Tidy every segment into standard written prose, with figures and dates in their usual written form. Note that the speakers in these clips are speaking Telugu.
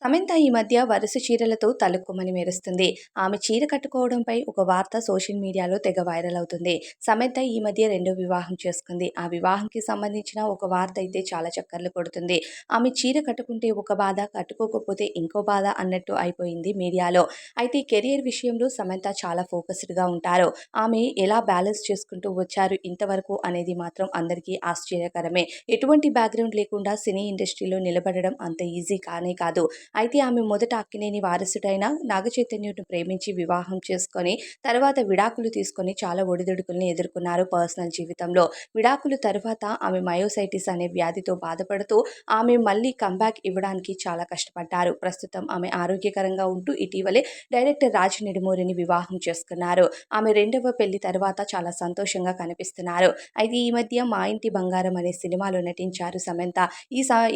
సమంత ఈ మధ్య వరుస చీరలతో తళుక్కుమని మెరుస్తుంది. ఆమె చీర కట్టుకోవడంపై ఒక వార్త సోషల్ మీడియాలో తెగ వైరల్ అవుతుంది. సమంత ఈ మధ్య రెండో వివాహం చేసుకుంది. ఆ వివాహంకి సంబంధించిన ఒక వార్త అయితే చాలా చక్కర్లు కొడుతుంది. ఆమె చీర కట్టుకుంటే ఒక బాధ, కట్టుకోకపోతే ఇంకో బాధ అన్నట్టు అయిపోయింది మీడియాలో. అయితే కెరియర్ విషయంలో సమంత చాలా ఫోకస్డ్‌గా ఉంటారు. ఆమె ఎలా బ్యాలెన్స్ చేసుకుంటూ వచ్చారు ఇంతవరకు అనేది మాత్రం అందరికీ ఆశ్చర్యకరమే. ఎటువంటి బ్యాక్‌గ్రౌండ్ లేకుండా సినీ ఇండస్ట్రీలో నిలబడడం అంత ఈజీ కానే కాదు. అయితే ఆమె మొదట అక్కినేని వారసుడైన నాగచైతన్యను ప్రేమించి వివాహం చేసుకొని, తర్వాత విడాకులు తీసుకొని చాలా ఒడిదుడుకుల్ని ఎదుర్కొన్నారు పర్సనల్ జీవితంలో. విడాకుల తరువాత ఆమె మయోసైటిస్ అనే వ్యాధితో బాధపడుతూ ఆమె మళ్ళీ కమ్‌బ్యాక్ ఇవ్వడానికి చాలా కష్టపడ్డారు. ప్రస్తుతం ఆమె ఆరోగ్యకరంగా ఉంటూ ఇటీవలే డైరెక్టర్ రాజ్ నెడుమూరిని వివాహం చేసుకున్నారు. ఆమె రెండవ పెళ్లి తర్వాత చాలా సంతోషంగా కనిపిస్తున్నారు. అయితే ఈ మధ్య 'మా ఇంటి బంగారం' అనే సినిమాలో నటించారు సమంత.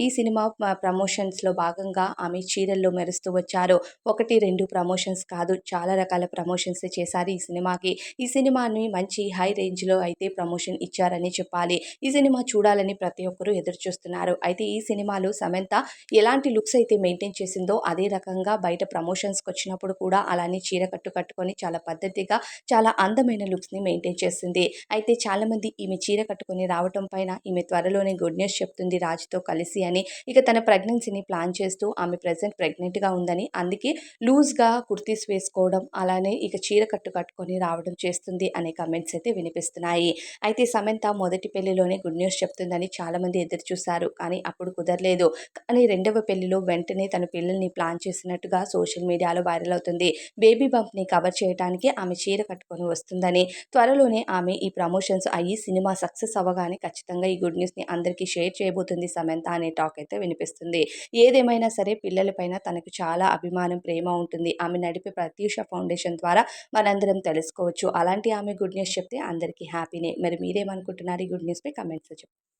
ఈ సినిమా ప్రమోషన్స్‌లో భాగంగా ఆమె చీరల్లో మెరుస్తూ వచ్చారు. 1, 2 ప్రమోషన్స్ కాదు, చాలా రకాల ప్రమోషన్సే చేశారు ఈ సినిమాకి. ఈ సినిమాని మంచి హై రేంజ్‌లో అయితే ప్రమోషన్ ఇచ్చారని చెప్పాలి. ఈ సినిమా చూడాలని ప్రతి ఒక్కరు ఎదురుచూస్తున్నారు. అయితే ఈ సినిమాలో సమంత ఎలాంటి లుక్స్ అయితే మెయింటైన్ చేసిందో అదే రకంగా బయట ప్రమోషన్స్‌కొచ్చినప్పుడు కూడా అలానే చీర కట్టుకొని చాలా పద్ధతిగా, చాలా అందమైన లుక్స్‌ని మెయింటైన్ చేసింది. అయితే చాలామంది ఈమె చీర కట్టుకొని రావటం పైన ఈమె త్వరలోనే గుడ్ న్యూస్ చెప్తుంది రాజ్‌తో కలిసి అని, ఇక తన ప్రెగ్నెన్సీని ప్లాన్ చేస్తూ ఆమె ప్రెజెంట్ ప్రెగ్నెంట్‌గా ఉందని, అందుకే లూజ్‌గా కుర్తీస్ వేసుకోవడం, అలానే ఇక చీర కట్టుకొని రావడం చేస్తుంది అనే కామెంట్స్ అయితే వినిపిస్తున్నాయి. అయితే సమంత మొదటి పెళ్లిలోనే గుడ్ న్యూస్ చెప్తుందని చాలామంది ఎదురు చూశారు. కానీ అప్పుడు కుదరలేదు. కానీ రెండవ పెళ్లిలో వెంటనే తన పిల్లల్ని ప్లాన్ చేసినట్టుగా సోషల్ మీడియాలో వైరల్ అవుతుంది. బేబీ బంప్‌ని కవర్ చేయడానికి ఆమె చీర కట్టుకొని వస్తుందని, త్వరలోనే ఆమె ఈ ప్రమోషన్స్ అయ్యి సినిమా సక్సెస్ అవ్వగానే ఖచ్చితంగా ఈ గుడ్ న్యూస్‌ని అందరికీ షేర్ చేయబోతుంది సమంత అనే టాక్ అయితే వినిపిస్తుంది. ఏదేమైనా సరే పిల్లలపైన తనకు చాలా అభిమానం, ప్రేమ ఉంటుంది. ఆమె నడిపే ప్రత్యూష ఫౌండేషన్ ద్వారా మనందరం తెలుసుకోవచ్చు. అలాంటి ఆమె గుడ్ న్యూస్ చెప్తే అందరికీ హ్యాపీనే. మరి మీరేమనుకుంటున్నారు ఈ గుడ్ న్యూస్‌పై కామెంట్స్‌లో చెప్పండి.